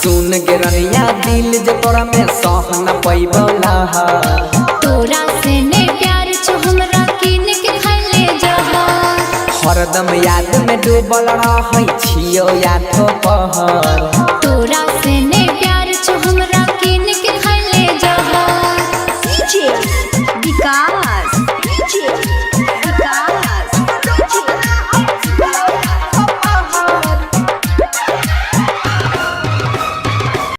सुन के रनिया दिल जे तोरा में सह न पैबला तोरा से ने प्यार छ हमरा किन के खले जहा हरदम याद में डूबल रहै छियो याठो पहर तोरा से